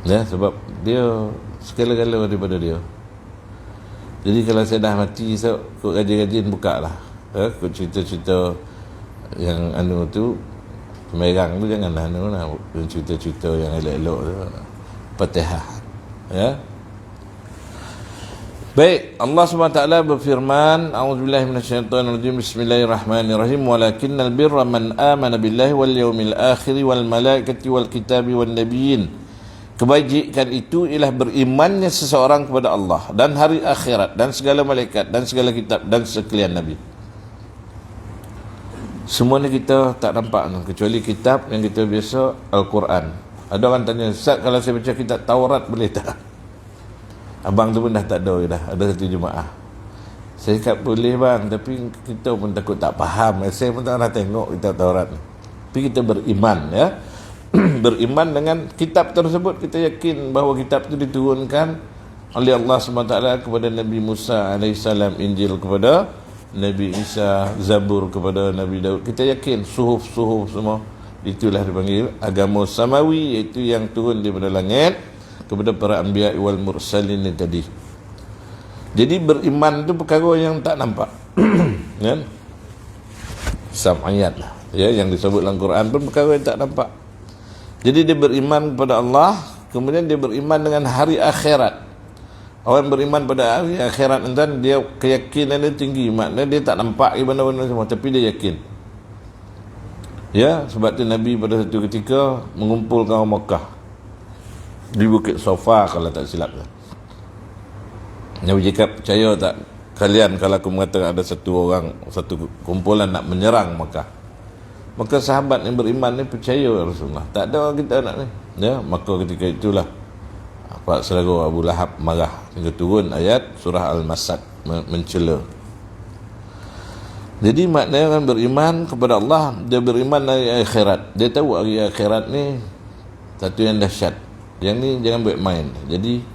Ya, sebab dia segala-gala daripada dia. Jadi kalau saya dah mati, saya kut rajin-rajin buka lah. Kut cerita-cerita yang tu, merang tu janganlah lah. Cerita-cerita yang elok-elok tu. Fatihah. Ya. Baik, Allah SWT berfirman, A'udzubillahi minasyaitonirrajim, Bismillahirrahmanirrahim, walakinnal birra man amana billahi wal yawmil akhir wal malaikati wal kitabi wan nabiyyin. Kebajikan itu ialah berimannya seseorang kepada Allah dan hari akhirat dan segala malaikat dan segala kitab dan sekalian nabi. Semua ni kita tak nampak kecuali kitab yang kita biasa, Al-Quran. Ada orang tanya, Ustaz, kalau saya baca kitab Taurat boleh tak? Abang tu pun dah tak ada dah. Ada satu jemaah. Saya cakap boleh bang, tapi kita pun takut tak faham. Saya pun tak pernah tengok kitab Taurat. Tapi kita beriman, ya. Beriman dengan kitab tersebut. Kita yakin bahawa kitab itu diturunkan oleh Allah SWT kepada Nabi Musa AS, Injil kepada Nabi Isa, Zabur kepada Nabi Daud. Kita yakin suhuf-suhuf semua itulah dipanggil agama samawi, iaitu yang turun daripada langit kepada para anbiya wal mursalin ni tadi. Jadi beriman tu perkara yang tak nampak. Kan? Sam'iyat lah. Ya, yang disebut dalam Quran pun perkara yang tak nampak. Jadi dia beriman kepada Allah, kemudian dia beriman dengan hari akhirat. Orang beriman pada hari akhirat dan dia keyakinan dia tinggi, maknanya dia tak nampak benda-benda semua, tapi dia yakin. Ya, sebab tu Nabi pada satu ketika mengumpulkan orang Makkah di Bukit Sofa kalau tak silap. Nabi cakap, percaya tak kalian kalau aku mengatakan ada satu kumpulan nak menyerang Makkah? Maka sahabat yang beriman ni percaya Rasulullah, tak ada orang kita nak ni. Ya, maka ketika itulah Pak Saudara Abu Lahab marah hingga turun ayat surah Al-Masad mencela. Jadi maknanya orang beriman kepada Allah, dia beriman hari akhirat. Dia tahu hari akhirat ni satu yang dahsyat. Yang ni jangan buat main. Jadi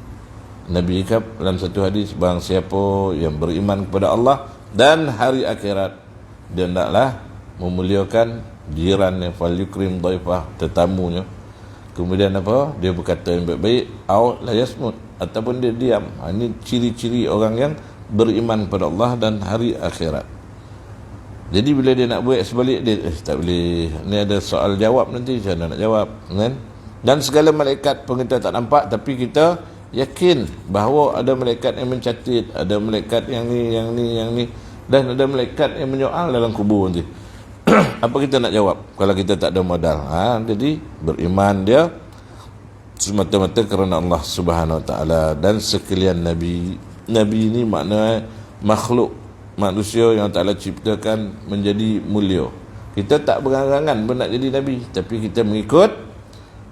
Nabi cakap dalam satu hadis, barang siapa yang beriman kepada Allah dan hari akhirat, dia hendaklah memuliakan jirannya, fal yukrim dhaifah, tetamunya. Kemudian apa? Dia berkata yang baik-baik, au la yasmut, ataupun dia diam. Ini ciri-ciri orang yang beriman kepada Allah dan hari akhirat. Jadi bila dia nak buat sebalik, dia tak boleh. Ni ada soal jawab nanti, macam mana nak jawab, kan? Dan segala malaikat pun kita tak nampak, tapi kita yakin bahawa ada malaikat yang mencatat, ada malaikat yang ni, dan ada malaikat yang menyoal dalam kubur nanti. Apa kita nak jawab kalau kita tak ada modal? Jadi beriman dia semata-mata kerana Allah Subhanahu Wa Taala dan sekalian nabi. Nabi ini maknanya makhluk manusia yang Ta'ala ciptakan menjadi mulia. Kita tak berangan-angan pun nak jadi nabi, tapi kita mengikut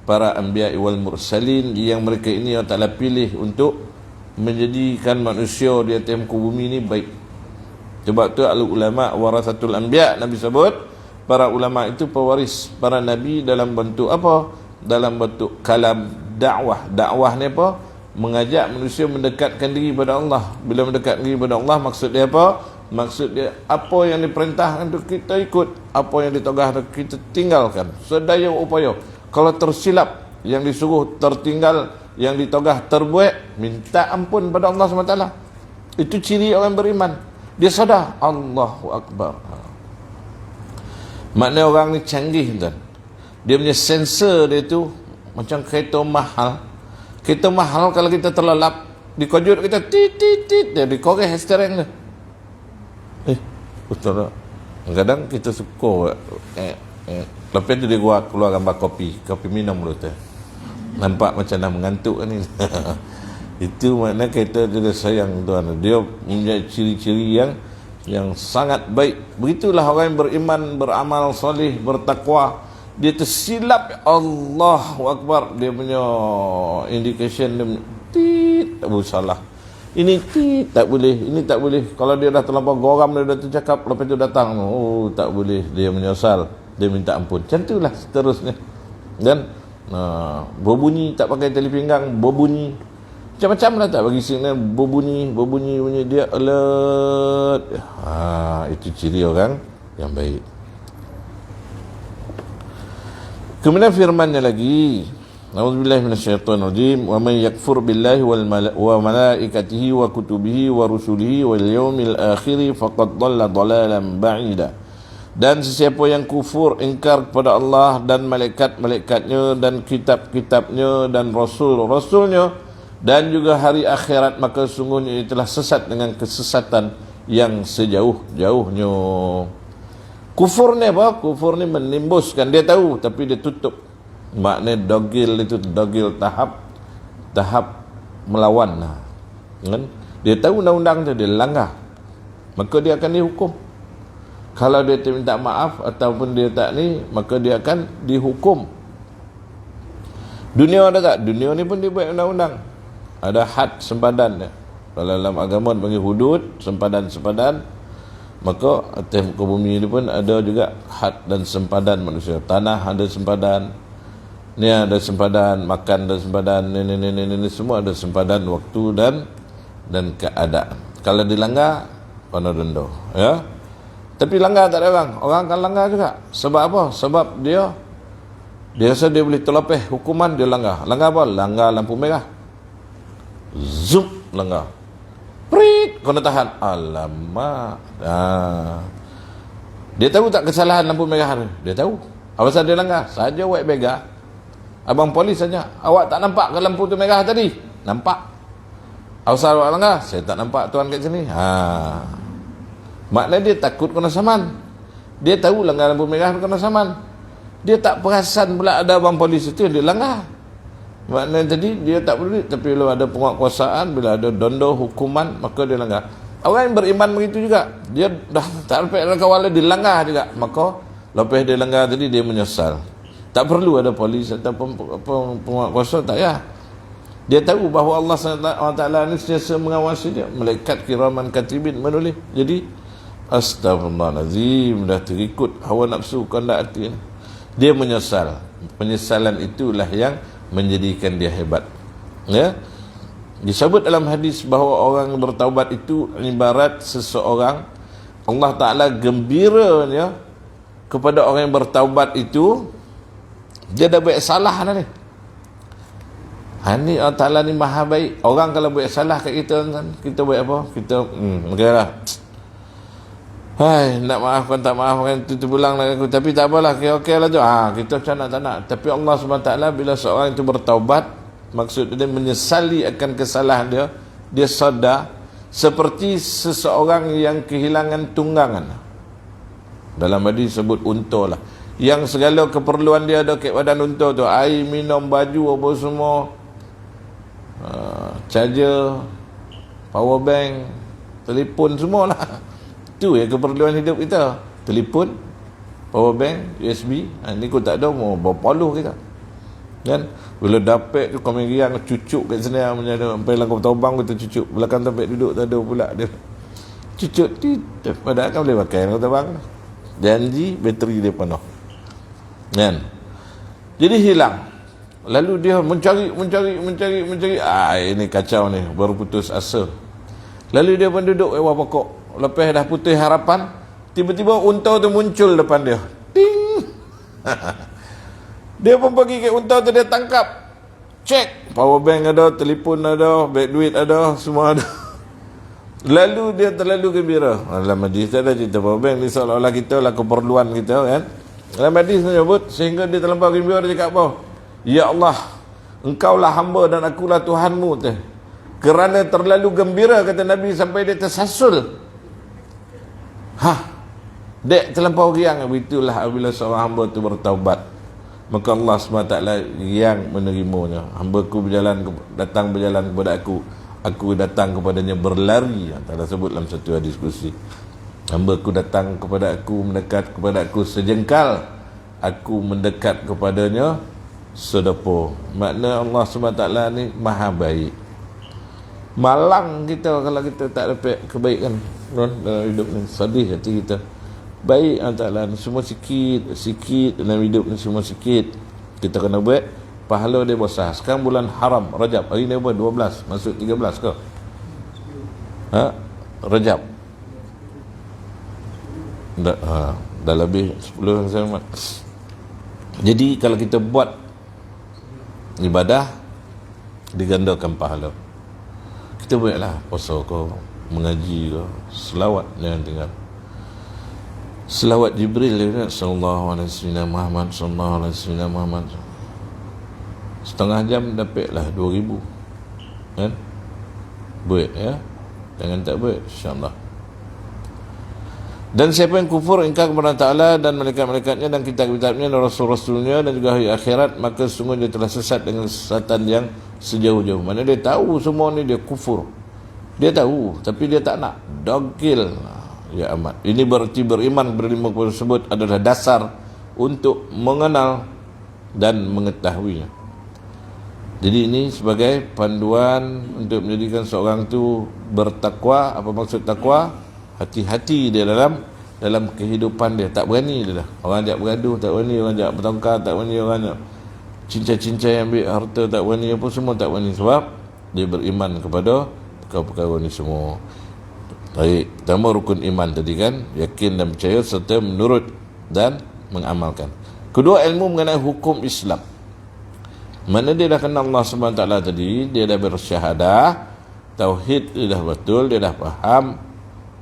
para anbiya wal mursalin yang mereka ini yang Ta'ala pilih untuk menjadikan manusia di atas muka bumi ini baik. Sebab tu al-ulama warasatul anbiya, Nabi sebut para ulama itu pewaris para nabi dalam bentuk apa? Dalam bentuk kalam dakwah. Dakwah ni apa? Mengajak manusia mendekatkan diri pada Allah. Bila mendekat diri pada Allah, maksud dia apa? Maksud dia apa yang diperintahkan itu kita ikut, apa yang ditogah kita tinggalkan sedaya upaya. Kalau tersilap, yang disuruh tertinggal, yang ditogah terbuat, minta ampun pada Allah SWT. Itu ciri orang beriman. Dia sadar, Allahu Akbar. Maknanya orang ni canggih kan. Dia punya sensor dia tu macam kereta mahal. Kereta mahal kalau kita terlelap, dikojut kita tit, dia dikorek steering dia. Betul tak? Kadang kita suka lepas tu dia keluar gambar kopi minum dulu tu. Nampak macam dah mengantuk kan ni. Itu makna kita dia sayang tuan. Dia punya ciri-ciri yang sangat baik. Begitulah orang yang beriman, beramal soleh, bertakwa. Dia tersilap, Allahu Akbar, dia punya indication dia tit, tak boleh salah. Ini tit, tak boleh, ini tak boleh. Kalau dia dah terlampau goram, dia dah tercakap, lepas tu datang, oh tak boleh, dia menyesal, dia minta ampun. Macam itulah seterusnya. Dan berbunyi, tak pakai tali pinggang, berbunyi macam-macam lah, tak bagi signal, berbunyi dia alert. Itu ciri orang yang baik. Kemudian firmannya lagi, A'udzubillahi minasyaitonir rajim. Wa may yakfur billahi wa malaikatihi wa kutubihi wa rusulihi wal yawmil akhir faqad dhalla dhalalan ba'ida. Dan sesiapa yang kufur, ingkar kepada Allah dan malaikat-malaikatnya dan kitab-kitabnya dan rasul-rasulnya dan juga hari akhirat, maka sungguhnya ia telah sesat dengan kesesatan yang sejauh-jauhnya. Kufur ni apa? Kufur ni menimbuskan. Dia tahu tapi dia tutup. Maknanya dogil itu dogil tahap melawan. Kan? Dia tahu undang-undang tu, dia langgar, maka dia akan dihukum. Kalau dia minta maaf ataupun dia tak ni, maka dia akan dihukum. Dunia ada tak? Dunia ni pun dia buat undang-undang. Ada had sempadan dia. Kalau dalam agama dia panggil hudud, sempadan-sempadan. Maka atas muka bumi ni pun ada juga had dan sempadan manusia. Tanah ada sempadan, ni ada sempadan, makan ada sempadan, ni semua ada sempadan waktu dan keadaan. Kalau dilanggar, kena denda, ya. Tapi langgar tak ada orang akan langgar juga. Sebab apa? Sebab dia rasa dia boleh terlepeh hukuman, dia langgar. Langgar apa? Langgar lampu merah. Zup, langgar. Prit, kena tahan. Alamak. Dia tahu tak kesalahan lampu merah ni? Dia tahu. Apa pasal dia langgar? Saja white beggar. Abang polis saja, awak tak nampak ke lampu tu merah tadi? Nampak. Asal awak langgar? Saya tak nampak tuan kat sini. Maknanya dia takut kena saman. Dia tahu langgar lampu merah kena saman. Dia tak perasan pula ada abang polis itu, dia langgar. Maknanya tadi dia tak peduli, tapi bila ada penguasaan, bila ada dondo hukuman, maka dia langgar. Orang yang beriman begitu juga. Dia dah tak dapat dalam kawal dia langgar juga. Maka lepas dia langgar tadi, dia menyesal. Tak perlu ada polis atau penguasa, tak ya. Dia tahu bahawa Allah SWT ni sentiasa mengawasi dia. Malaikat kiraman katibin menulis. Jadi astagfirullahalazim, dah terikut hawa nafsu kehendak hati. Dia menyesal. Penyesalan itulah yang menjadikan dia hebat. Ya. Disebut dalam hadis bahawa orang bertaubat itu ibarat seseorang, Allah Ta'ala gembiranya kepada orang yang bertaubat itu. Dia dah buat salah dah ni. Ni Allah Ta'ala ni maha baik. Orang kalau buat salah kat kita kan, kita buat apa? Kita okay lah. Hai, nak maafkan tak maafkan, itu pulang lah aku. Tapi tak apalah, okey lah tu. Kita macam nak tak nak. Tapi Allah SWT bila seorang itu bertaubat, maksud dia menyesali akan kesalahan dia, dia sadar seperti seseorang yang kehilangan tunggangan. Dalam hadis sebut unta lah, yang segala keperluan dia ada kat badan unta tu, air, minum, baju, apa semua, charger, power bank, telefon, semualah. Itu yang keperluan hidup kita. Telefon, power bank, USB. Ni kau tak ada, mau bawa poluh kita. Kan? Bila dapat tu kau meriang cucuk kat sini, sampai langkau tobang kita cucuk. Belakang tempat duduk tak ada pula dia. Cucuk padahal kan boleh pakai langkau tobang. Janji bateri dia penuh. Kan? Jadi hilang. Lalu dia mencari. Ini kacau ni, baru putus asa. Lalu dia pun duduk bawah pokok. Lepas dah putus harapan, tiba-tiba unta tu muncul depan dia. Ting. Dia pun pergi ke unta tu, dia tangkap. Cek, power bank ada, telefon ada, beg duit ada, semua ada. Lalu dia terlalu gembira. Dalam hadis ada cerita power bank ni seolah-olah kita lah keperluan kita kan. Dalam hadis menyebut sehingga dia terlampau gembira, dia cakap apa? Ya Allah, engkaulah hamba dan akulah Tuhanmu tu. Kerana terlalu gembira, kata Nabi, sampai dia tersasul. Dek terlampau riang. Itulah apabila seorang hamba tu bertaubat, maka Allah SWT yang menerimanya. Hamba-Ku datang berjalan kepada aku datang kepadanya berlari. Tak sebut dalam satu hadis kursi. Hamba-Ku datang kepada aku, mendekat kepada aku sejengkal, aku mendekat kepadanya sedepa. Makna Allah SWT ni maha baik. Malang kita kalau kita tak dapat kebaikan dalam hidup ni. Sedih hati kita. Baik Allah Ta'ala ni semua sikit dalam hidup ni, semua sikit. Kita kena buat, pahala dia besar. Sekarang bulan haram, Rajab. Hari ni apa? 12, masuk 13 ke? Rajab. Dah lebih 10 saya. Jadi kalau kita buat ibadah digandakan pahala. Kita buatlah puasa ke, mengaji ke, selawat jangan tinggal. Selawat Jibril dia sallallahu alaihi wasallam Muhammad sallallahu alaihi wasallam Muhammad. Setengah jam dapatlah 2000. Kan? Buat ya. Jangan tak buat insya-Allah. Dan siapa yang kufur, ingkar kepada Ta'ala dan malaikat-malaikatnya dan kitab-kitabnya dan rasul-rasulnya dan juga hari akhirat, maka sungguh dia telah sesat dengan kesesatan yang sejauh-jauh. Mana dia tahu semua ni dia kufur. Dia tahu tapi dia tak nak. Dogil. Ya amat. Ini berarti beriman berlima kepada tersebut adalah dasar untuk mengenal dan mengetahuinya. Jadi ini sebagai panduan untuk menjadikan seorang tu bertakwa. Apa maksud takwa? Hati-hati dia dalam kehidupan dia. Tak berani dia dah. Orang ajak bergaduh tak berani, orang ajak bertengkar tak berani, orang ajak cincai-cincai ambil harta tak berani, apa semua tak berani, sebab dia beriman kepada perkara-perkara ni semua. Baik, pertama rukun iman tadi kan, yakin dan percaya serta menurut dan mengamalkan. Kedua, ilmu mengenai hukum Islam. Mana dia dah kenal Allah SWT tadi, dia dah bersyahadah, tauhid dia dah betul, dia dah faham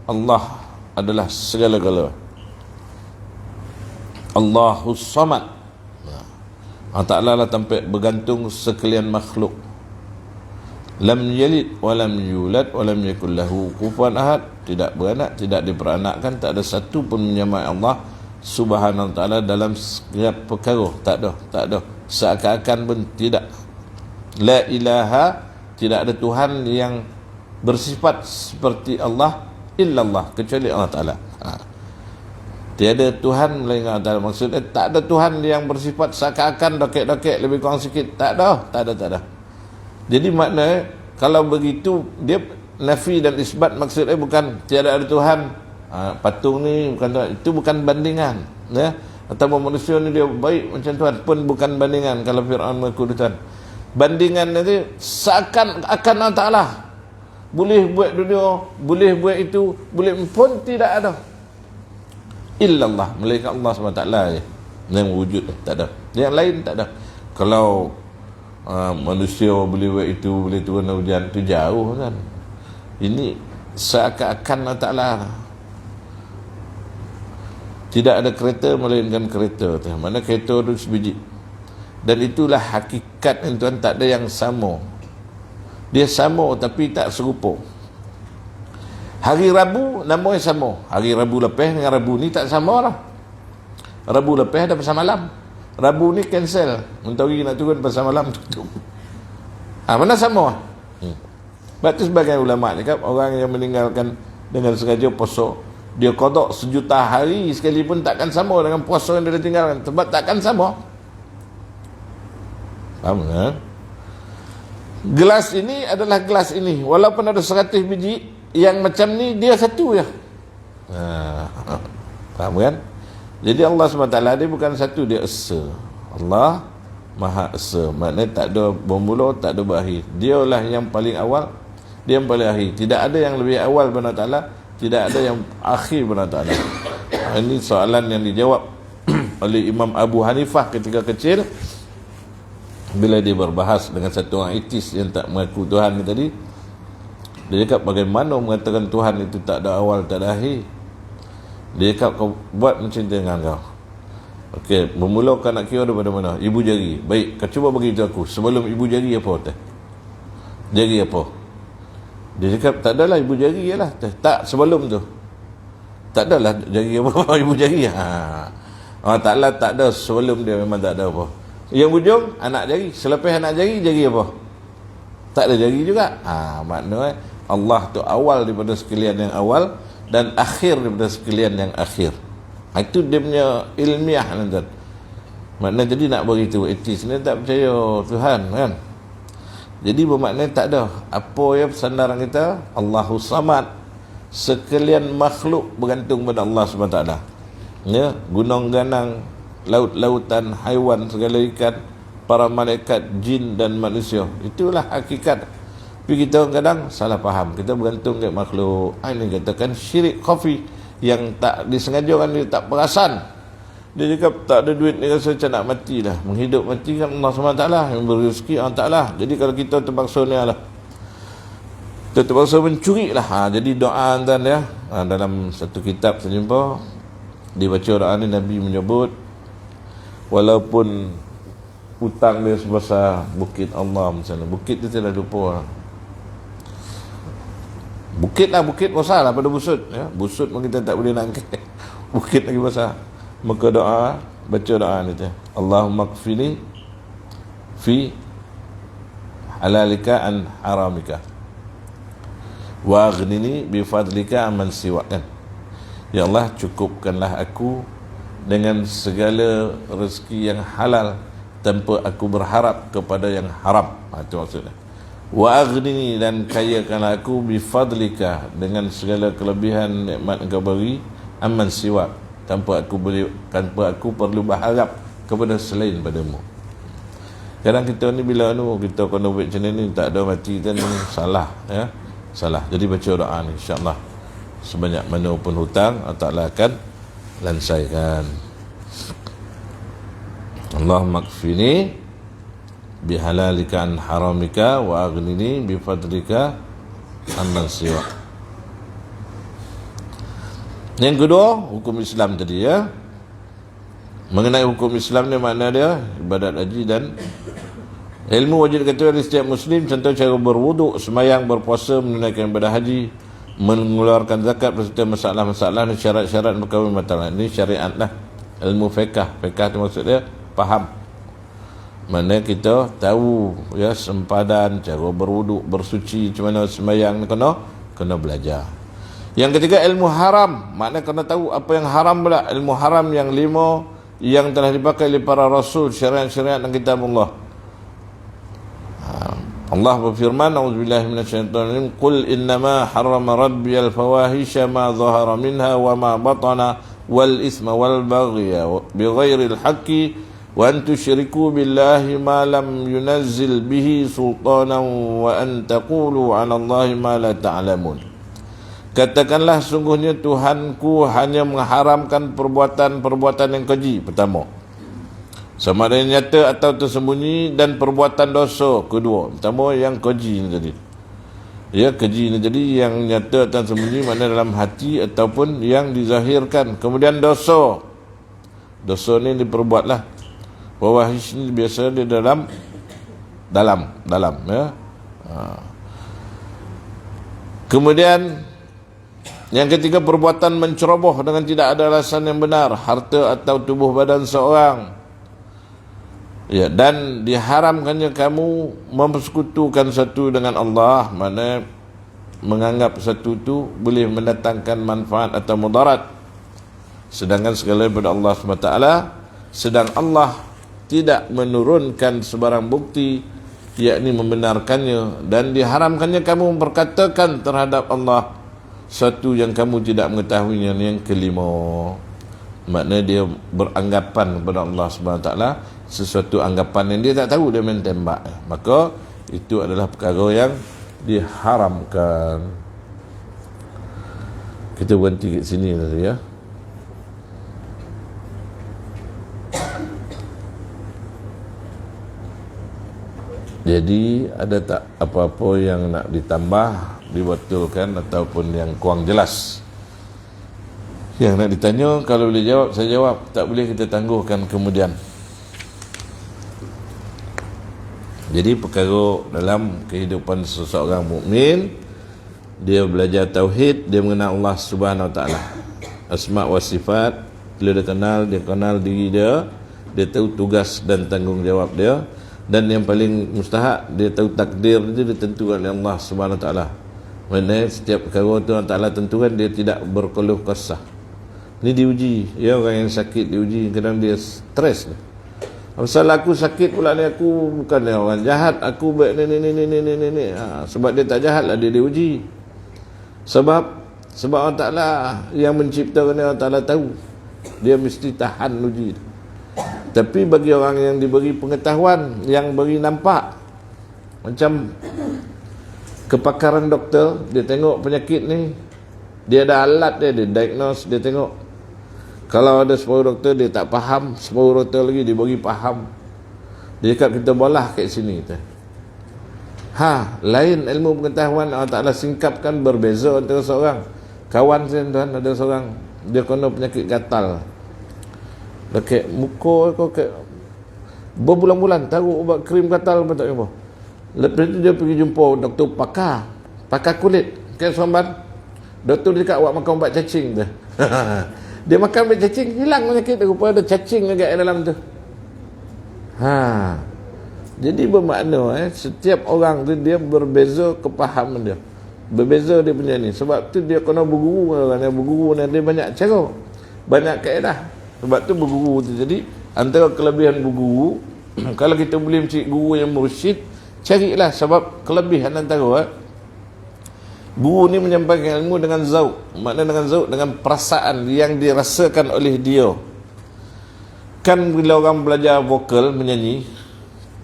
Allah adalah segala-gala. Allahus Samad. Allah Ta'ala lah tempat bergantung sekalian makhluk. Lam yalid wa lam yulad wa lam yakul lahu kufuwan ahad. Tidak beranak, tidak diperanakkan, tak ada satu pun menyamai Allah Subhanahu wa Ta'ala dalam setiap perkara. Tak ada. Seakan-akan pun tidak. La ilaha, tidak ada Tuhan yang bersifat seperti Allah illallah, kecuali Allah Ta'ala. Tiada Tuhan melainkan Allah Ta'ala. Maksudnya tak ada Tuhan yang bersifat seakan-akan dokek-dokek lebih kurang sikit. Tak ada. Jadi makna kalau begitu dia nafi dan isbat, maksudnya bukan tiada ada Tuhan. Patung ni bukan Tuhan. Itu bukan bandingan, ya. Atau manusia ni dia baik macam Tuhan pun bukan bandingan. Kalau Fir'aun mengaku Tuhan, bandingan nanti seakan-akan Allah Ta'ala boleh buat dunia, boleh buat itu, boleh pun tidak ada. Illallah, melainkan Allah SWT je yang wujud, tak ada. Yang lain tak ada. Kalau manusia boleh buat itu, boleh turun hujan, itu jauh kan. Ini seakan-akan Allah Ta'ala. Tidak ada kereta melainkan kereta. Mana kereta itu sebiji. Dan itulah hakikat yang Tuhan, tak ada yang sama. Dia sama tapi tak serupa. Hari Rabu namanya sama. Hari Rabu lepas dengan Rabu ni tak sama lah. Rabu lepas ada pasal malam. Rabu ni cancel. Mentari nak turun pasal malam tutup. Mana sama? Sebab tu sebagai ulama' cakap, orang yang meninggalkan dengan sengaja puasa, dia qada sejuta hari sekalipun takkan sama dengan puasa yang dia tinggalkan. Sebab takkan sama. Faham tak? Gelas ini adalah gelas ini. Walaupun ada 100 biji, yang macam ni dia satu je. Faham kan? Jadi Allah SWT dia bukan satu, dia esa. Allah Maha Esa. Maknanya tak ada bermula, tak ada berakhir. Dia lah yang paling awal, dia yang paling akhir. Tidak ada yang lebih awal daripada Allah Ta'ala, tidak ada yang akhir daripada Allah Ta'ala. Ini soalan yang dijawab oleh Imam Abu Hanifah ketika kecil, bila dia berbahas dengan satu orang etis yang tak mengaku Tuhan ni tadi. Dia cakap, bagaimana mengatakan Tuhan itu tak ada awal, tak ada akhir? Dia cakap, kau buat macam tu dengan kau. Okey, bermula kau nak kira daripada mana? Ibu jari. Baik, kau cuba beritahu aku, sebelum ibu jari apa? Jari apa? Dia cakap, tak adalah ibu jari lah. Tak, sebelum tu tak adalah jari apa. Ibu jari. Allah Ta'ala tak ada sebelum dia, memang tak ada apa. Yang ujung anak jari, selepas anak jari apa? Tak ada jari juga. Maknanya Allah tu awal daripada sekalian yang awal dan akhir daripada sekalian yang akhir. Itu dia punya ilmiah nanti. Maknanya jadi nak beritahu etis ni tak percaya Tuhan kan. Jadi bermakna tak ada apa yang sandaran kita, Allahus Samad. Sekalian makhluk bergantung pada Allah SWT. Ya, gunung ganang, laut-lautan, haiwan, segala ikan, para malaikat, jin dan manusia. Itulah hakikat. Tapi kita kadang salah faham. Kita bergantung ke makhluk. Ini katakan syirik khafi, yang tak disengajakan, dia tak perasan. Dia cakap tak ada duit, dia rasa macam nak mati lah. Menghidup mati kan Allah SWT yang beri rezeki, Allah Ta'ala. Jadi kalau kita terpaksa ni lah, kita terpaksa mencuri lah. Jadi doa dan ya, dalam satu kitab saya jumpa, dibaca doa ni Nabi menyebut, walaupun hutang dia sebesar bukit Allah misalnya, bukit dia tidak lupa. Bukit lah, bukit besar lah pada busut ya. Busut pun kita tak boleh nak angkat, bukit lagi besar. Maka doa, baca doa ni tu, Allahumma kfini fi halalika an haramika wa aghnini bi fadlika amman siwak, kan? Ya Allah, cukupkanlah aku dengan segala rezeki yang halal tanpa aku berharap kepada yang haram. Itu maksudnya. Wa aghnini, dan kayakanlah aku bi fadlika, dengan segala kelebihan nikmat engkau beri, amman siwak, tanpa aku perlu berharap kepada selain padamu. Kadang kita ni bila kita kena buat macam ni, tak ada mati kita ni, salah ya, salah. Jadi baca doa ni, insya-Allah sebanyak mana pun hutang Allah Ta'ala akan lansaikan. Allahumma kfini bihalalika an haramika wa aghnini bifadlika amman siwa. Yang kedua, hukum Islam tadi ya. Mengenai hukum Islam ni, makna dia ibadat haji dan ilmu wajib diketahui oleh setiap Muslim, contoh cara berwuduk, semayang, berpuasa, menunaikan ibadah haji, mengeluarkan zakat berserta masalah-masalah dan syarat-syarat berkahwin batal. Ini syariat lah. Ilmu fiqh. Fiqh tu maksud dia faham. Mana kita tahu ya, sempadan, cara berwuduk, bersuci, macam mana semayang ni kena belajar. Yang ketiga, ilmu haram. Maknanya kena tahu apa yang haram pula. Ilmu haram yang 5 yang telah dipakai oleh para rasul, syariat-syariat dan kitab Allah. Allah berfirman, a'udzubillahi minasyaitonir rajim, qul innama harrama rabbiyal fawahisha ma dhahara minha wa ma batana wal isma wal baghya bighairil haqqi wa an tusyriku billahi ma lam yunazzil bihi sultanan wa an taqulu 'ala Allahi ma la ta'lamun. Katakanlah, sungguhnya Tuhanku hanya mengharamkan perbuatan-perbuatan yang keji, pertama, sama ada yang nyata atau tersembunyi, dan perbuatan dosa, kedua. Pertama yang keji ni tadi ya, keji ni jadi yang nyata atau tersembunyi, maknanya dalam hati ataupun yang dizahirkan. Kemudian dosa ni diperbuatlah. Fawahish ni biasa dia dalam ya. Kemudian yang ketiga, perbuatan menceroboh dengan tidak ada alasan yang benar, harta atau tubuh badan seorang ya, dan diharamkannya kamu mempersekutukan satu dengan Allah, mana menganggap satu itu boleh mendatangkan manfaat atau mudarat, sedangkan segala daripada Allah SWT, sedang Allah tidak menurunkan sebarang bukti yakni membenarkannya, dan diharamkannya kamu memperkatakan terhadap Allah satu yang kamu tidak mengetahuinya. Yang kelima, maknanya dia beranggapan kepada Allah SWT sesuatu anggapan yang dia tak tahu, dia main tembak, maka itu adalah perkara yang diharamkan. Kita berhenti kat sini tadi ya. Jadi ada tak apa-apa yang nak ditambah, dibetulkan, ataupun yang kurang jelas yang nak ditanya? Kalau boleh jawab, saya jawab. Tak boleh, kita tangguhkan kemudian. Jadi perkara dalam kehidupan seseorang mukmin, dia belajar tauhid, dia mengenal Allah Subhanahu Wa Taala, asma wa sifat. Bila dia kenal diri dia tahu tugas dan tanggungjawab dia, dan yang paling mustahak, dia tahu takdir dia ditentukan oleh Allah Subhanahu Wa Taala. Mana setiap perkara tu Allah Ta'ala tentukan, dia tidak berkeluh kesah. Ni diuji ya, orang yang sakit diuji, kadang dia stres. Pasal aku sakit pula ni, aku bukan orang jahat, aku baik ni. Sebab dia tak jahat lah, dia diuji. Sebab Allah Ta'ala yang menciptakan dia, Allah Ta'ala tahu dia mesti tahan uji. Tapi bagi orang yang diberi pengetahuan, yang beri nampak, macam kepakaran doktor, dia tengok penyakit ni, dia ada alat dia diagnose, dia tengok. Kalau ada separuh doktor dia tak faham, separuh doktor lagi dia bagi faham. Dia cakap kita bolah kat sini tu. Lain ilmu pengetahuan Allah Ta'ala singkapkan berbeza antara seorang. Kawan saya tuan, ada seorang dia kena penyakit gatal. Dekat muka kau ke berbulan-bulan taruh ubat krim gatal pun tak jumpa. Lepas tu dia pergi jumpa doktor pakar kulit kat Seremban. Doktor dia cakap awak makan ubat cacing tu. Dia makan ubat cacing hilang penyakit tu, rupanya ada cacing dekat dalam tu. Jadi bermakna setiap orang tu dia berbeza kepahaman dia. Berbeza dia punya ni. Sebab tu dia kena berguru. Berguru ni dia banyak cara, banyak kaedah. Sebab tu berguru tu. Jadi antara kelebihan berguru, kalau kita boleh mencari guru yang mursyid, carilah. Sebab kelebihan antara guru ni menyampaikan ilmu dengan zauq. Maknanya dengan zauq, dengan perasaan yang dirasakan oleh dia. Kan bila orang belajar vokal, menyanyi,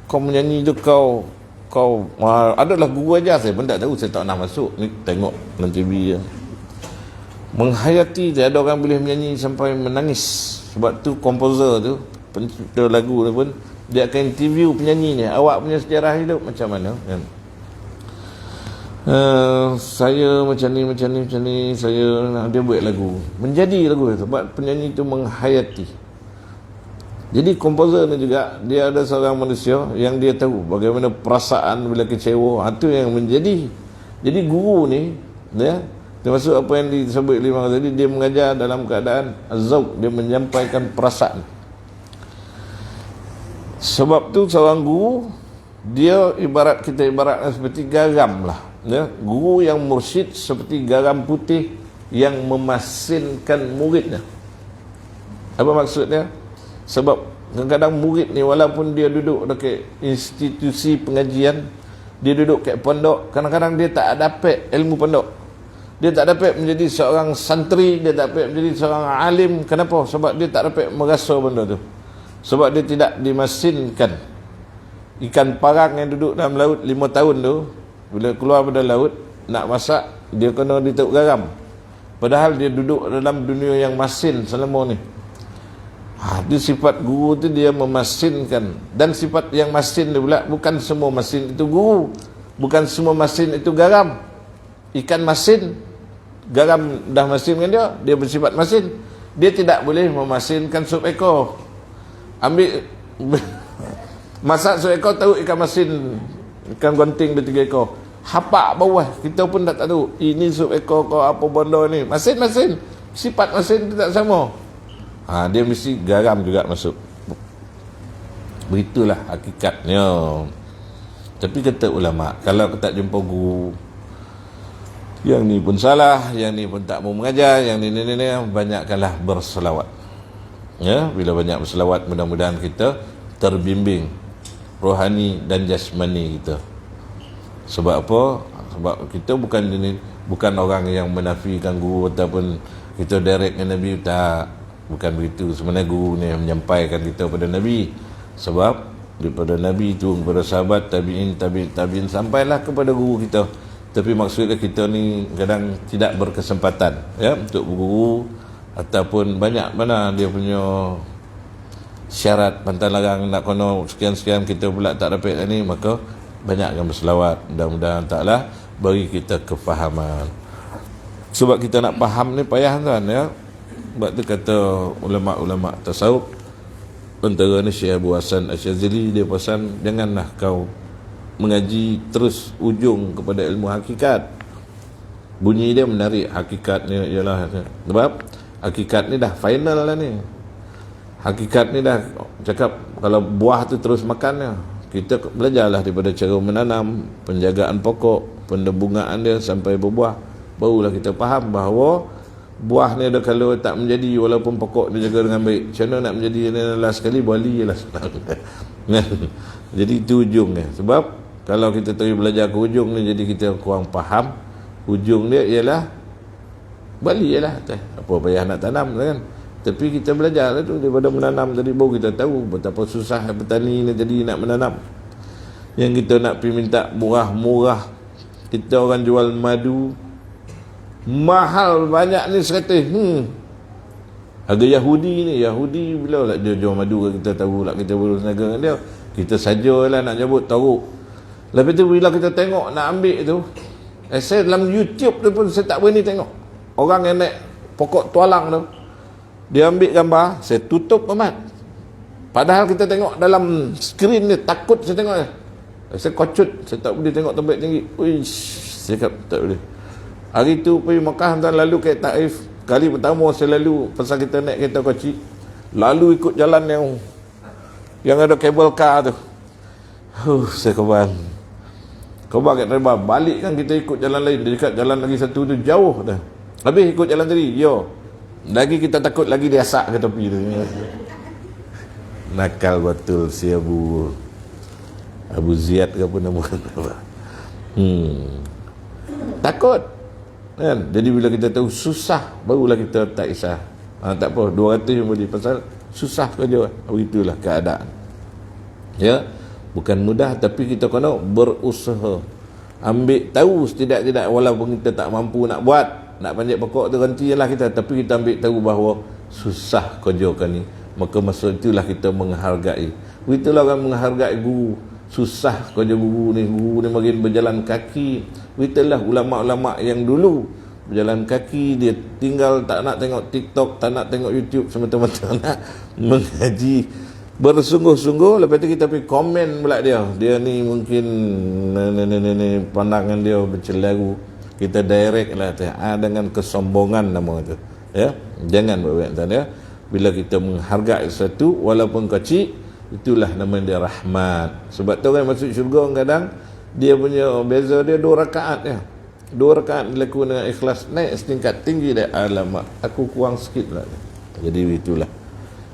kau menyanyi tu kau adalah guru ajar. Saya pun tak tahu, saya tak pernah masuk ni, tengok dalam TV je. Menghayati dia, ada orang boleh menyanyi sampai menangis. Sebab tu komposer tu, pencipta lagu tu pun, dia akan interview penyanyi ni, awak punya sejarah hidup macam mana kan? Saya macam ni, dia buat lagu, menjadi lagu tu, sebab penyanyi tu menghayati. Jadi komposer ni juga, dia ada seorang manusia yang dia tahu bagaimana perasaan bila kecewa. Itu yang menjadi. Jadi guru ni, ya, termasuk apa yang disebut lima tadi, dia mengajar dalam keadaan zauq, dia menyampaikan perasaan. Sebab tu seorang guru, dia kita ibaratkan seperti garam lah, ya. Guru yang mursyid seperti garam putih yang memasinkan muridnya. Apa maksudnya? Sebab kadang-kadang murid ni walaupun dia duduk dekat institusi pengajian, dia duduk kat pondok, kadang-kadang dia tak dapat ilmu pondok, dia tak dapat menjadi seorang santri, dia tak dapat menjadi seorang alim. Kenapa? Sebab dia tak dapat merasa benda tu. Sebab dia tidak dimasinkan. Ikan parang yang duduk dalam laut 5 tahun tu, bila keluar pada laut nak masak, dia kena ditaruh garam, padahal dia duduk dalam dunia yang masin selama ni. Itu sifat guru tu, dia memasinkan. Dan sifat yang masin dia pula, bukan semua masin itu guru, bukan semua masin itu garam. Ikan masin, garam dah masin dengan dia bersifat masin. Dia tidak boleh memasinkan sup ekor. Ambil masak sup ekor, tahu ikan masin, ikan gunting ber 3 ekor, hapak bawah, kita pun tak tahu ini sup ekor kau apa benda ni. Masin sifat masin itu tak sama. Dia mesti garam juga masuk. Begitulah hakikatnya. Tapi kata ulama, kalau kita tak jumpa guru, yang ni pun salah, yang ni pun tak mau mengajar, yang ni banyakkanlah berselawat. Ya, bila banyak berselawat, mudah-mudahan kita terbimbing rohani dan jasmani kita. Sebab apa? Sebab kita bukan orang yang menafikan guru ataupun kita direct dengan Nabi, tak. Bukan begitu. Sebenarnya guru ni yang menyampaikan kita pada Nabi. Sebab daripada Nabi tu kepada sahabat, tabi'in sampailah kepada guru kita. Tapi maksudnya kita ni kadang tidak berkesempatan, ya, untuk berguru, ataupun banyak mana dia punya syarat pantang larang nak kena sekian-sekian, kita pula tak dapat ni, maka banyakkan berselawat. Mudah-mudahan Ta'ala bagi kita kefahaman. Sebab kita nak faham ni payah tuan, ya. Sebab tu kata ulama-ulama tasawuf, antara ni Syekh Abu Hasan Asyazili, dia pesan janganlah kau mengaji terus ujung kepada ilmu hakikat. Bunyi dia menarik, hakikatnya ialah, sebab hakikat ni dah final lah ni. Hakikat ni dah cakap kalau buah tu terus makannya. Kita belajarlah daripada cara menanam, penjagaan pokok, pendebungaan dia sampai berbuah. Barulah kita faham bahawa buah ni ada kalau tak menjadi, walaupun pokok dia jaga dengan baik, macam mana nak menjadi last sekali bali je lah. Jadi itu ujung dia. Sebab kalau kita terus belajar ke ujung ni, jadi kita kurang faham. Ujung dia ialah bali je lah. Apa payah nak tanam kan. Tapi kita belajar lah tu, daripada menanam tadi baru kita tahu betapa susah petani ni jadi nak menanam. Yang kita nak pergi minta murah-murah, kita orang jual madu mahal banyak ni 100. Harga Yahudi bila lah dia jual madu, kita tahu lah, kita boleh senaga dengan dia, kita sajalah nak jabut taruh. Lepas tu bila kita tengok nak ambil tu, saya dalam YouTube tu pun saya tak berani tengok orang yang naik pokok tualang tu, dia ambil gambar, saya tutup amat. Padahal kita tengok dalam skrin ni, takut saya tengok dia. Saya kocut, saya tak boleh tengok tempat tinggi. Uish, saya kata tak boleh. Hari tu pergi Makkah dan lalu ke Taif. Kali pertama saya lalu, pasal kita naik kereta kocik, lalu ikut jalan yang ada kabel car tu. Saya kebal kat Rebah, balik kan kita ikut jalan lain, dekat jalan lagi satu tu jauh dah. Habis ikut jalan tadi, lagi kita takut lagi dia asak ke tepi tu. Nakal betul si Abu Ziyad ke apa nama. Takut kan. Jadi bila kita tahu susah, barulah kita tak isah. Tak apa, 200 yang boleh, pasal susah kerja. Begitulah keadaan. Ya, bukan mudah, tapi kita kena berusaha. Ambil tahu setidak-tidak, walaupun kita tak mampu nak buat, nak panjat pokok tu gantilah kita, tapi kita ambil tahu bahawa susah kerjakan ni. Maka masa itulah kita menghargai. Begitulah orang menghargai guru. Susah kerja guru ni makin berjalan kaki. Begitulah ulama'-ulama' yang dulu berjalan kaki, dia tinggal tak nak tengok TikTok, tak nak tengok YouTube, semata-mata nak mengaji bersungguh-sungguh. Lepas tu kita pergi komen pula dia ni mungkin ni pandangan dia bercelaru, kita direct lah dengan kesombongan nama tu. Ya, jangan buat tuan ya. Bila kita menghargai sesuatu walaupun kecil, itulah nama dia rahmat. Sebab tu orang masuk syurga kadang dia punya beza dia 2 rakaat ya. 2 rakaat dilakukan dengan ikhlas, naik setingkat tinggi dia. Alamak, aku kurang sikit lah. Jadi itulah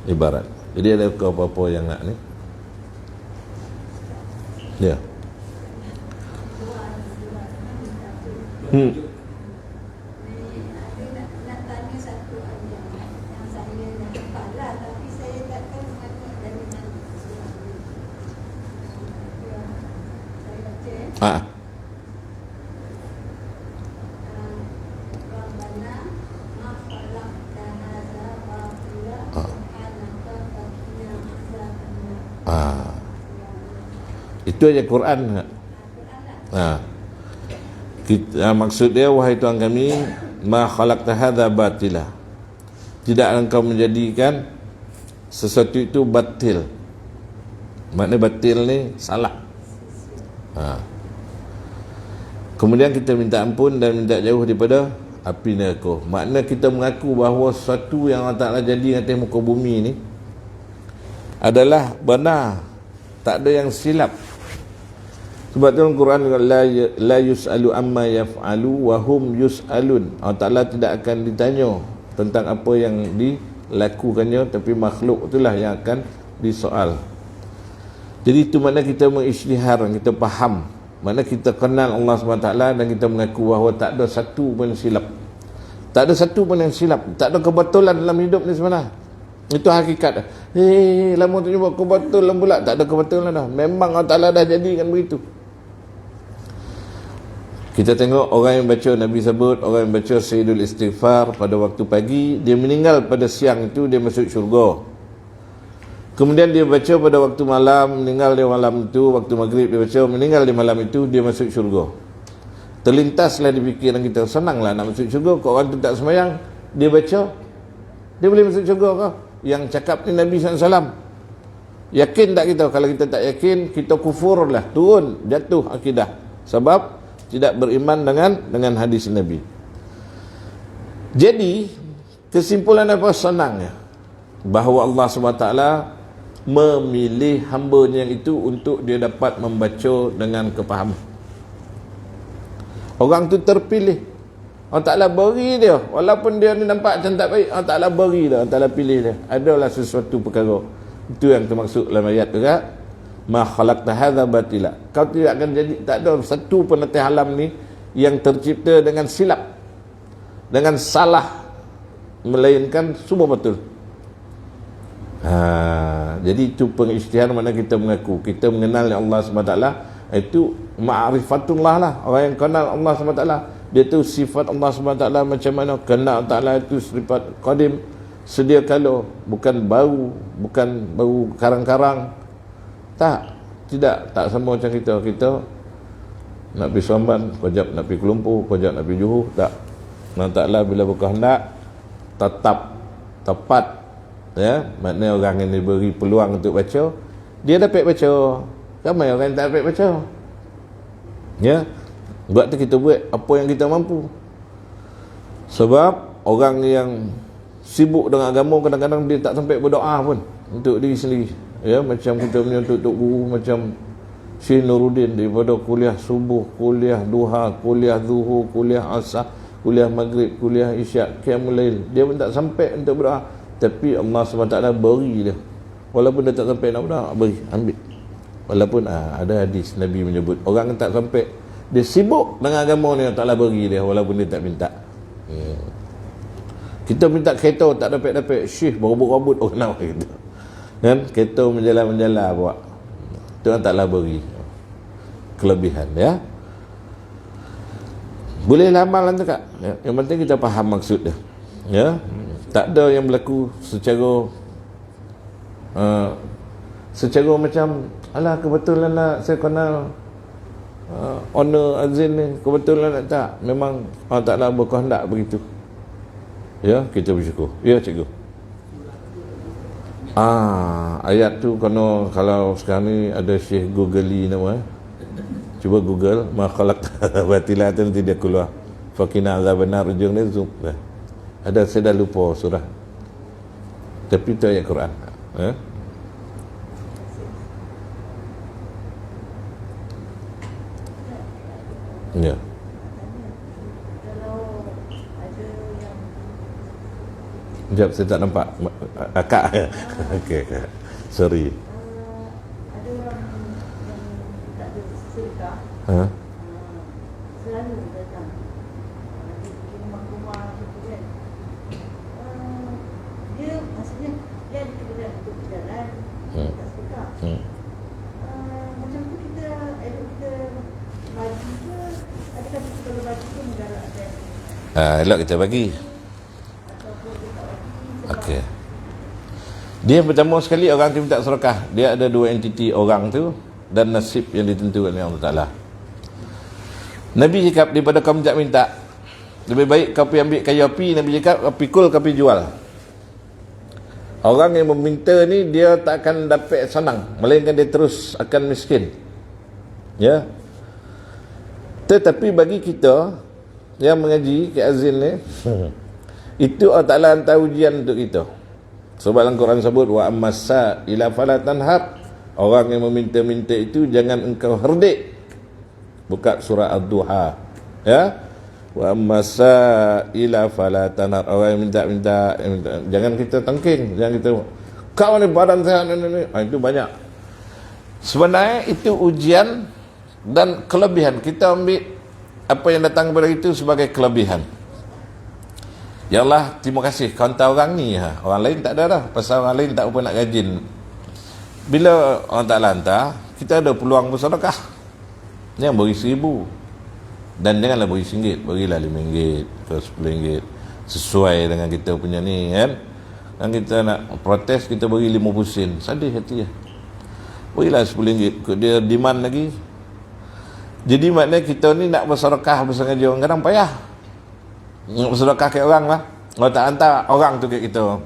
ibarat. Jadi ada apa-apa yang nak ni? Ya. Itu aja Quran. Maksud dia, wahai Tuhan kami, ma khalaqta hadza batila, tidak engkau menjadikan sesuatu itu batil. Maknanya batil ni salah. Kemudian kita minta ampun dan minta jauh daripada api neraka. Makna kita mengaku bahawa sesuatu yang Allah Ta'ala jadi atas muka bumi ni adalah benar, tak ada yang silap. Sebab tu Al-Quran la yus'alu amma yaf'alu wa hum yus'alun. Allah Ta'ala tidak akan ditanya tentang apa yang dilakukannya, tapi makhluk itulah yang akan disoal. Jadi itu makna kita mengisytihar, kita faham, makna kita kenal Allah SWT dan kita mengaku bahawa tak ada satu pun silap. Tak ada satu pun yang silap. Tak ada kebetulan dalam hidup ni sebenarnya. Itu hakikat. Lama tu cuba kebetulan pula. Tak ada kebetulan dah. Memang Allah Ta'ala dah jadikan begitu. Kita tengok orang yang baca, Nabi sebut, orang yang baca Sayyidul Istighfar pada waktu pagi, dia meninggal pada siang itu, dia masuk syurga. Kemudian dia baca pada waktu malam, meninggal di malam itu, waktu maghrib dia baca, meninggal di malam itu, dia masuk syurga. Terlintaslah di fikiran kita, senanglah nak masuk syurga. Kau orang tu tak sembahyang, dia baca, dia boleh masuk syurga ke? Yang cakap ni Nabi SAW. Yakin tak kita? Kalau kita tak yakin, kita kufur lah, turun, jatuh akidah. Sebab tidak beriman dengan hadis Nabi. Jadi kesimpulan apa? Senangnya bahawa Allah SWT memilih hamba-Nya itu untuk dia dapat membaca dengan kepahaman. Orang tu terpilih. Allah Ta'ala beri dia, walaupun dia ni nampak macam tak baik, Allah Ta'ala beri dia, Allah Ta'ala pilih dia. Adalah sesuatu perkara. Itu yang termaksud dalam ayat juga. Ma khalaqta hadza batila. Kau tidak akan jadi, tak ada satu pun atas alam ni yang tercipta dengan silap, dengan salah, melainkan semua betul. Jadi itu pengisytihar, mana kita mengaku kita mengenal Allah SWT. Itu ma'rifatullah lah. Orang yang kenal Allah SWT, dia tahu sifat Allah SWT macam mana. Kenal Allah Ta'ala itu sifat qadim, sedia kala, bukan baru karang-karang. Tak sama macam kita nak pergi Seremban, kejap nak pergi Kelumpur, kejap nak pergi Johor. Tak. Allah Ta'ala bila berkehendak tetap tepat, ya, maknanya orang yang diberi peluang untuk baca, dia dapat baca. Ramai orang yang tak dapat baca, ya. Sebab tu kita buat apa yang kita mampu. Sebab orang yang sibuk dengan agama, kadang-kadang dia tak sampai berdoa pun untuk diri sendiri, ya. Macam kita punya Tok Guru macam Syekh Nuruddin, daripada kuliah subuh, kuliah duha, kuliah zuhur, kuliah asar, kuliah maghrib, kuliah isyak, qiyamul lail, dia pun tak sampai untuk berdoa. Tapi Allah SWT beri dia, walaupun dia tak sampai nak berdoa, beri, ambil. Walaupun ada hadis Nabi menyebut orang yang tak sampai, dia sibuk dengan agama ni, Allah beri dia walaupun dia tak minta. Kita minta kereta tak dapat-dapat, syekh berabut-rabut orang nak gitu, kan? Kereta menjala-menjala buat, Tuhan taklah beri kelebihan, ya. Boleh amal tu Kak, ya? Yang penting kita faham maksud dia, ya. Tak ada yang berlaku secara macam alah kebetulan lah saya kenal owner azin ni, kebetulan tak. Memang Allah Ta'ala berkehendak begitu, ya. Kita bersyukur, ya cikgu. Ayat tu kalau sekarang ni ada Syekh Googly nama, cuba Google ma khalaqta batila, tu nanti dia keluar faqina azabannar, ujung dia zoom. Ada, saya dah lupa surah, tapi tu ayat Quran, ya. Ya. Sekejap, saya tak nampak Kak. Okey, sorry. Ada orang yang tak ada sedekah, selalu datang di rumah-rumah gitu kan. Dia maksudnya dia ada kebenaran untuk berjalan, tak sedekah. Macam tu kita elok kita bagi ke, adakah kita kalau bagi tu menggalakkan? Elok kita bagi. Okey. Dia pertama sekali orang tu minta sedekah, dia ada dua entiti, orang tu dan nasib yang ditentukan oleh Allah Ta'ala. Nabi cakap, daripada kau minta, lebih baik kau pergi ambil kayu api. Nabi cakap, pikul kau pergi jual. Orang yang meminta ni dia tak akan dapat senang, melainkan dia terus akan miskin, ya. Tetapi bagi kita yang mengaji ke azin ni, itu Allah Ta'ala hantar ujian untuk kita. Sebab dalam Quran sebut wa ammasa ila fala tanhar, orang yang meminta-minta itu jangan engkau herdik. Buka surah Ad-Duha, ya. Wa ammasa ila fala tanhar, orang yang minta-minta, jangan kita tangking, jangan kita kau ni badan sehat ni. Itu banyak. Sebenarnya itu ujian dan kelebihan. Kita ambil apa yang datang kepada itu sebagai kelebihan. Ya Allah, terima kasih kau hantar orang ni. Orang lain tak ada dah, pasal orang lain tak apa nak rajin. Bila orang Ta'ala hantar, kita ada peluang bersedekah. Yang beri 1,000, dan janganlah beri RM1, berilah RM5 ke RM10, sesuai dengan kita punya ni, kan. Dan kita nak protes, kita beri 50 sen, sedih hati ya. Berilah RM10, dia demand lagi. Jadi maknanya kita ni nak bersedekah bersengaja, kadang payah bersedekah ke orang lah, Allah tak hantar orang tu ke kita.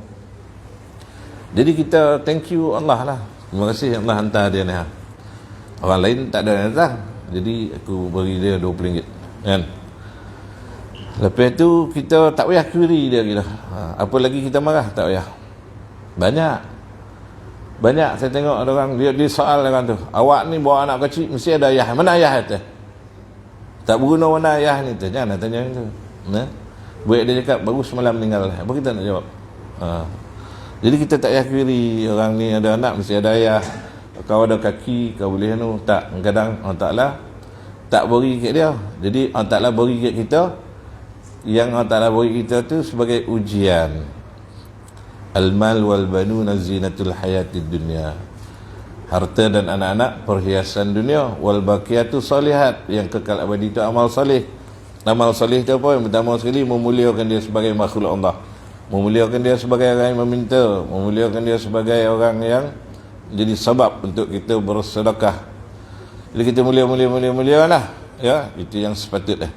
Jadi kita thank you Allah lah, terima kasih Allah hantar dia ni. Orang lain tak ada yang datang, jadi aku beri dia RM20, kan. Lepas tu kita tak payah query dia gitu. Apa lagi kita marah, tak payah. Banyak saya tengok ada orang dia soal orang tu, awak ni bawa anak kecil mesti ada ayah, mana ayah tu? Tak berguna mana ayah ni tu, jangan tanya tu. Buat dia cakap baru semalam meninggal, apa kita nak jawab? Jadi kita tak payah query orang ni ada anak mesti ada ayah, kau ada kaki kau boleh anu tak. Kadang Allah Ta'ala tak beri kat dia, jadi Allah Ta'ala beri kat kita. Yang Allah Ta'ala beri kita tu sebagai ujian. Al-mal wal banuna zinatul hayatid dunya, harta dan anak-anak perhiasan dunia. Wal baqiyatu salihat, yang kekal abadi itu amal salih. Amal salih itu apa? Yang pertama sekali memuliakan dia sebagai makhluk Allah. memuliakan dia sebagai orang yang meminta, memuliakan dia sebagai orang yang jadi sebab untuk kita bersedekah. Jadi kita mulia lah, ya, itu yang sepatutnya.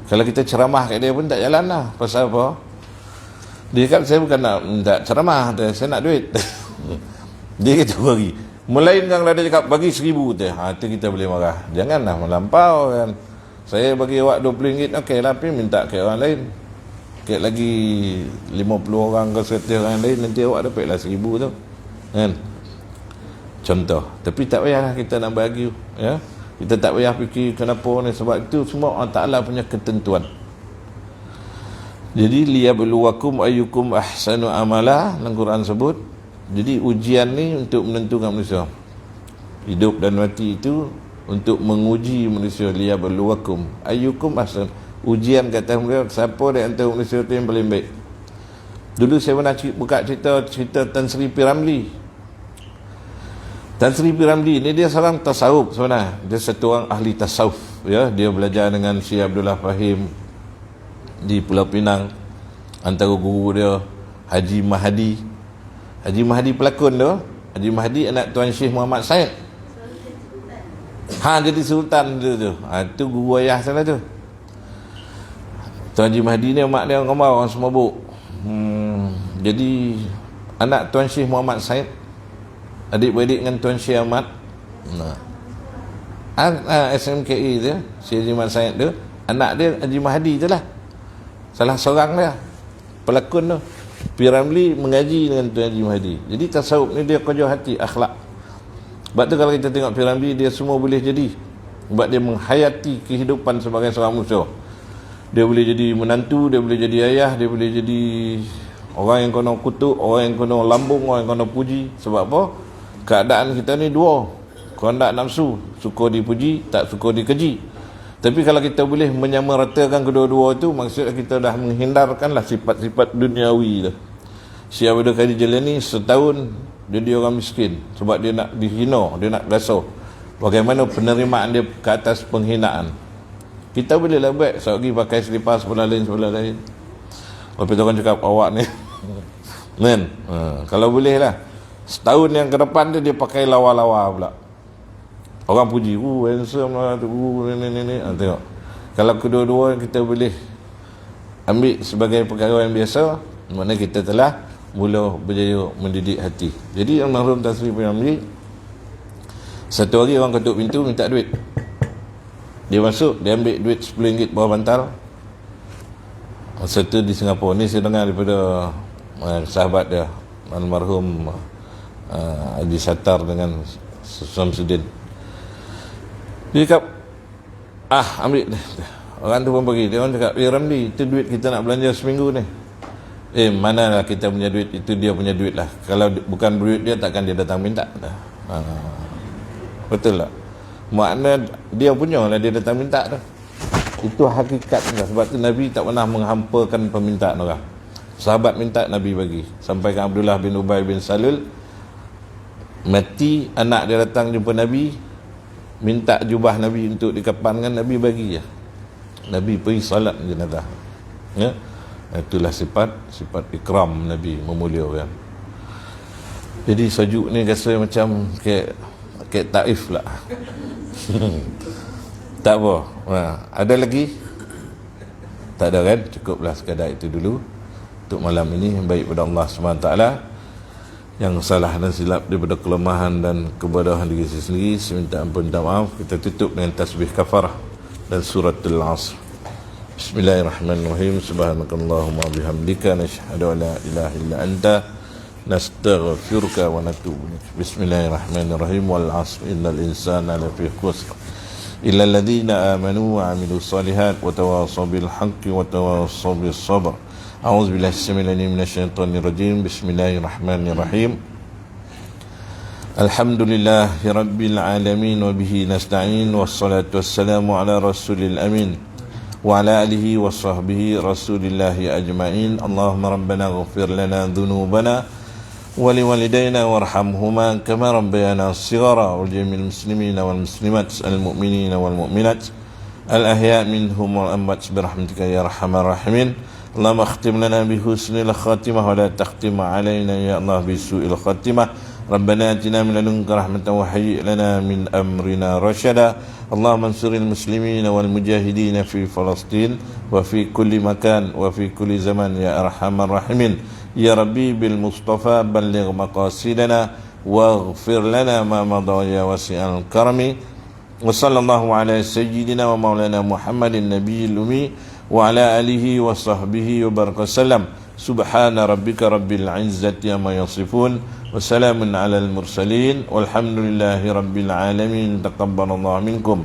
Kalau kita ceramah kat dia pun tak jalan lah. Pasal apa? Dia kata saya bukan nak minta ceramah, saya nak duit. Dia kata bagi. Melainkan kalau dia cakap bagi 1,000 tu, itu kita boleh marah. Janganlah melampau kan. Saya bagi awak RM20, okey lah, tapi minta ke orang lain. Sikit lagi 50 orang ke 100 orang lain, nanti awak dapatlah 1,000 tu, kan? Contoh. Tapi tak payahlah kita nak bagi, ya. Kita tak payah fikir kenapa ni, sebab itu semua Allah Ta'ala punya ketentuan. Jadi liyabluwakum ayyukum ahsanu amala, dalam Quran sebut. Jadi ujian ni untuk menentukan manusia. Hidup dan mati itu untuk menguji manusia. Liyabluwakum ayyukum ahsanu. Ujian kata mereka, siapa di antara manusia tu yang paling baik. Dulu saya pernah buka cerita Tan Sri P. Ramlee. Tan Sri P. Ramlee ni dia seorang tasawuf sebenarnya. Dia satu orang ahli tasawuf, ya. Dia belajar dengan Syekh Abdullah Fahim di Pulau Pinang. Antara guru dia Haji Mahdi. Haji Mahdi pelakon tu. Haji Mahdi anak Tuan Syekh Muhammad Said. Jadi sultan tu. Itu guru ayah sana tu. Tuan Haji Mahdi ni mak dia orang Kembar, orang Semabuk. Jadi anak Tuan Syekh Muhammad Said, adik-beradik dengan Tuan Syekh Ahmad. SMKE tu, Syekh Haji Muhammad Said tu, anak dia Haji Mahdi tu lah. Salah seorang dia pelakon tu. P. Ramlee mengaji dengan Tuan Haji Mahdi. Jadi tasawuf ni dia kerja hati, akhlak. Sebab tu kalau kita tengok P. Ramlee, dia semua boleh jadi. Sebab dia menghayati kehidupan sebagai seorang manusia. Dia boleh jadi menantu, dia boleh jadi ayah, dia boleh jadi orang yang kena kutuk, orang yang kena lambung, orang yang kena puji. Sebab apa? Keadaan kita ni dua. Kehendak nafsu, suka dipuji, tak suka dikeji. Tapi kalau kita boleh menyamaratakan kedua-dua itu, maksudnya kita dah menghindarkanlah sifat-sifat duniawi tu. Syekh Abdul Qadir Jilani setahun jadi orang miskin sebab dia nak dihina, dia nak gasau. Bagaimana penerimaan dia ke atas penghinaan. Kita boleh lah buat seorang pakai selipar sebelah lain. Lepas tu orang cakap awak ni kan? Kalau boleh lah, setahun yang ke depan dia pakai lawa-lawa pula. Orang puji, handsome lah tu, ni. Tengok. Kalau kedua-dua kita boleh ambil sebagai perkara yang biasa, maknanya kita telah mula berjaya mendidik hati. Jadi almarhum Tan Sri P. Ramlee, satu hari orang ketuk pintu minta duit. Dia masuk, dia ambil duit RM10 bawah bantal. Satu di Singapura ni saya dengar daripada sahabat dia, almarhum Haji Sattar dengan Samsudin. Dia cakap, ambil. Orang tu pun pergi. Dia orang cakap, Ramlee, itu duit kita nak belanja seminggu ni. Manalah kita punya duit, itu dia punya duit lah. Kalau bukan duit dia, takkan dia datang minta. Betul tak? Makna dia punya lah, dia datang minta tu. Itu hakikatnya. Sebab tu Nabi tak pernah menghampakan permintaan orang. Sahabat minta, Nabi bagi. Sampaikan Abdullah bin Ubay bin Salul mati, anak dia datang jumpa Nabi, minta jubah Nabi untuk dikapankan, Nabi bagi je. Nabi pergi salat jenazah, ya? Itulah sifat ikram Nabi, memuliakan. Jadi sejuk ni rasa macam kayak Taif lah. Tak apa. Ada lagi? Tak ada kan? Cukuplah sekadar itu dulu untuk malam ini. Baik pada Allah SWT. Yang salah dan silap daripada kelemahan dan kebodohan diri sendiri, saya minta ampun dan maaf. Kita tutup dengan tasbih kafarah dan suratul Asr. Bismillahirrahmanirrahim. Subhanakallahumma bihamdika nashhadu an la ilaha illa anta nastaghfiruka wa natubu ilaik. Bismillahirrahmanirrahim. Wal 'asr innal insana lafi khusr illa alladhina amanu wa 'amilus solihat wa tawassaw bil haqqi wa tawassaw bis sabr. A'udzu billahi samil alim minasyaitonir rajim. Bismillahirrahmanirrahim. Alhamdulillahi rabbil alamin wa bihi nasta'in wassalatu wassalamu ala rasulil amin wa ala alihi wa sahbihi rasulillahi ajma'in. Allahumma rabbana ighfir lana dhunubana wa liwalidayna warhamhuma kama rabbayana shighara wal jami'il muslimina wal muslimat al mu'minina wal mu'minat al ahya' minhum wal amwat bi rahmatika ya arhamar rahimin. اللهم اختم لنا بحسن الخاتمة ولا تختم علينا يا الله بسوء الخاتمة. ربنا آتنا من لدنك رحمة وهيئ لنا من أمرنا رشدا. اللهم انصر المسلمين والمجاهدين في فلسطين وفي كل مكان وفي كل زمان يا أرحم الراحمين. يا ربي بالمصطفى بلغ مقاصدنا واغفر لنا ما مضى يا واسع الكرم. وصلى الله على سيدنا ومولانا محمد النبي الأمي وعلى آله وصحبه وبارك وسلم. سبحان ربك رب العزة عما يصفون وسلام على المرسلين والحمد لله رب العالمين. تقبل الله منكم.